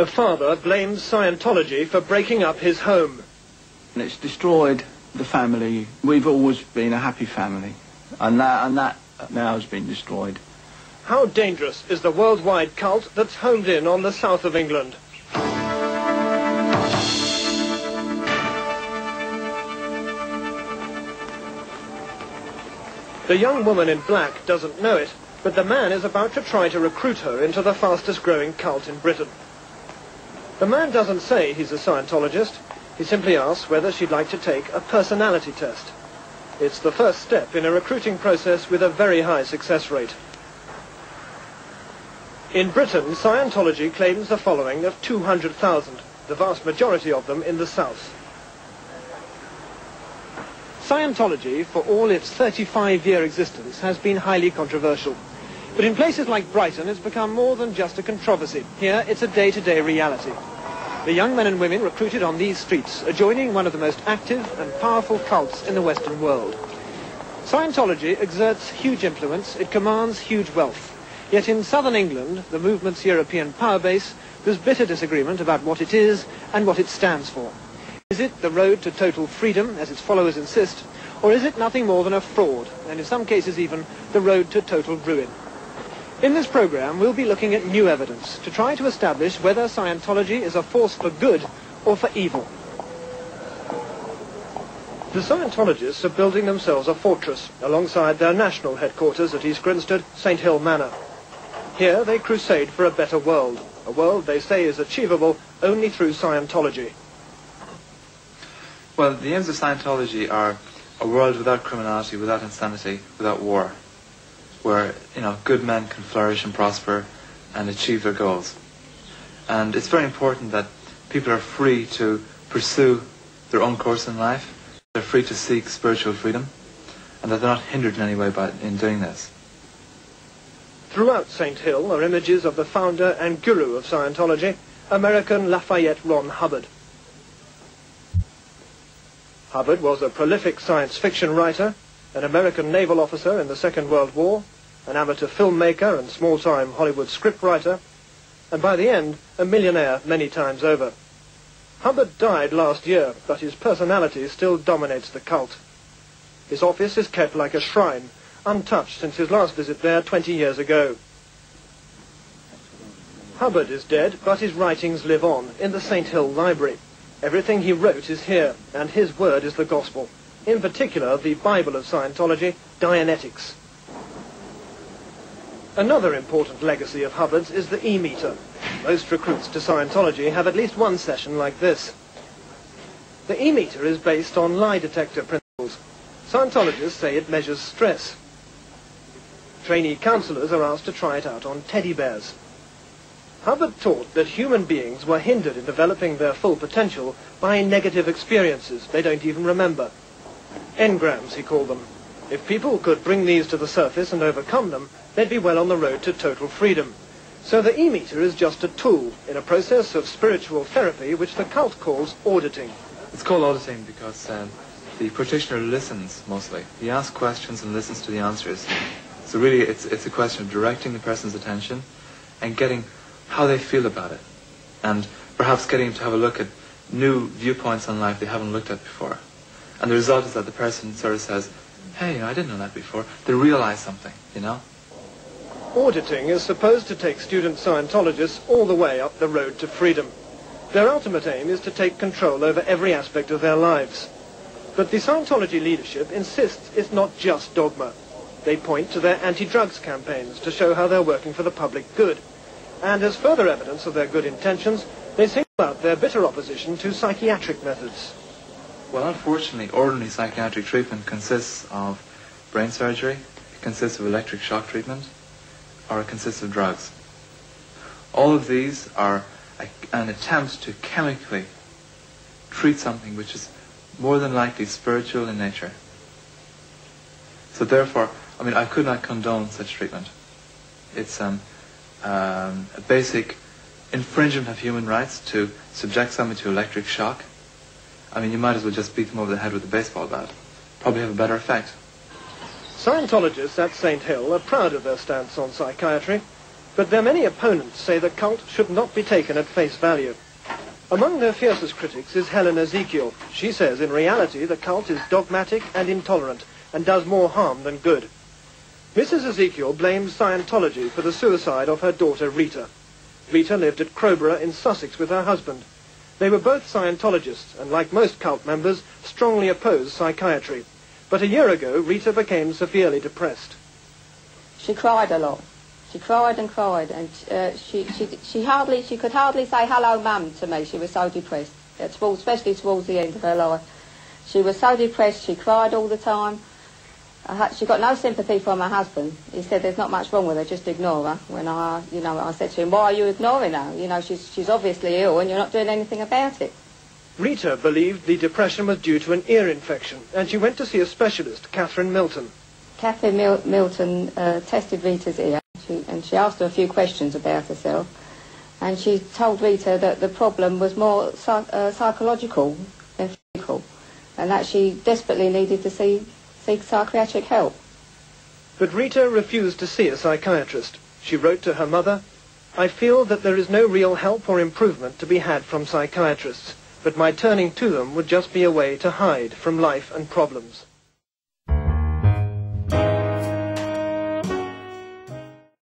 A father blames Scientology for breaking up his home. And it's destroyed the family. We've always been a happy family, and that now has been destroyed. How dangerous is the worldwide cult that's homed in on the south of England? The young woman in black doesn't know it, but the man is about to try to recruit her into the fastest growing cult in Britain. The man doesn't say he's a Scientologist. He simply asks whether she'd like to take a personality test. It's the first step in a recruiting process with a very high success rate. In Britain, Scientology claims a following of 200,000, the vast majority of them in the south. Scientology, for all its 35-year existence, has been highly controversial. But in places like Brighton, it's become more than just a controversy. Here, it's a day-to-day reality. The young men and women recruited on these streets are joining one of the most active and powerful cults in the Western world. Scientology exerts huge influence, it commands huge wealth. Yet in southern England, the movement's European power base, there's bitter disagreement about what it is and what it stands for. Is it the road to total freedom, as its followers insist, or is it nothing more than a fraud, and in some cases even the road to total ruin? In this program, we'll be looking at new evidence to try to establish whether Scientology is a force for good or for evil. The Scientologists are building themselves a fortress alongside their national headquarters at East Grinstead, St. Hill Manor. Here they crusade for a better world, a world they say is achievable only through Scientology. Well, the aims of Scientology are a world without criminality, without insanity, without war, where, good men can flourish and prosper and achieve their goals. And it's very important that people are free to pursue their own course in life. They're free to seek spiritual freedom, and that they're not hindered in any way in doing this. Throughout St. Hill are images of the founder and guru of Scientology, American Lafayette Ron Hubbard. Hubbard was a prolific science fiction writer, an American naval officer in the Second World War, an amateur filmmaker and small-time Hollywood scriptwriter, and by the end, a millionaire many times over. Hubbard died last year, but his personality still dominates the cult. His office is kept like a shrine, untouched since his last visit there 20 years ago. Hubbard is dead, but his writings live on in the St. Hill Library. Everything he wrote is here, and his word is the gospel. In particular, the Bible of Scientology, Dianetics. Another important legacy of Hubbard's is the E-meter. Most recruits to Scientology have at least one session like this. The E-meter is based on lie detector principles. Scientologists say it measures stress. Trainee counselors are asked to try it out on teddy bears. Hubbard taught that human beings were hindered in developing their full potential by negative experiences they don't even remember. Engrams, he called them. If people could bring these to the surface and overcome them, they'd be well on the road to total freedom. So the E-meter is just a tool in a process of spiritual therapy which the cult calls auditing. It's called auditing because the practitioner listens mostly. He asks questions and listens to the answers. So really it's a question of directing the person's attention and getting how they feel about it, and perhaps getting them to have a look at new viewpoints on life they haven't looked at before. And the result is that the person sort of says, hey, I didn't know that before. They realize something, Auditing is supposed to take student Scientologists all the way up the road to freedom. Their ultimate aim is to take control over every aspect of their lives. But the Scientology leadership insists it's not just dogma. They point to their anti-drugs campaigns to show how they're working for the public good. And as further evidence of their good intentions, they single out their bitter opposition to psychiatric methods. Well, unfortunately, ordinary psychiatric treatment consists of brain surgery, it consists of electric shock treatment, or it consists of drugs. All of these are an attempt to chemically treat something which is more than likely spiritual in nature. So therefore, I could not condone such treatment. It's a basic infringement of human rights to subject someone to electric shock. You might as well just beat them over the head with a baseball bat. Probably have a better effect. Scientologists at St. Hill are proud of their stance on psychiatry. But their many opponents say the cult should not be taken at face value. Among their fiercest critics is Helen Ezekiel. She says in reality the cult is dogmatic and intolerant and does more harm than good. Mrs. Ezekiel blames Scientology for the suicide of her daughter Rita. Rita lived at Crowborough in Sussex with her husband. They were both Scientologists and, like most cult members, strongly opposed psychiatry. But a year ago, Rita became severely depressed. She cried a lot. She cried, and she could hardly say hello, Mum, to me. She was so depressed, especially towards the end of her life. She was so depressed. She cried all the time. She got no sympathy from her husband. He said there's not much wrong with her, just ignore her. When I said to him, why are you ignoring her? She's obviously ill and you're not doing anything about it. Rita believed the depression was due to an ear infection, and she went to see a specialist, Catherine Milton. Catherine Milton tested Rita's ear, and she asked her a few questions about herself, and she told Rita that the problem was more psychological than physical, and that she desperately needed to seek psychiatric help. But Rita refused to see a psychiatrist. She wrote to her mother, "I feel that there is no real help or improvement to be had from psychiatrists, but my turning to them would just be a way to hide from life and problems."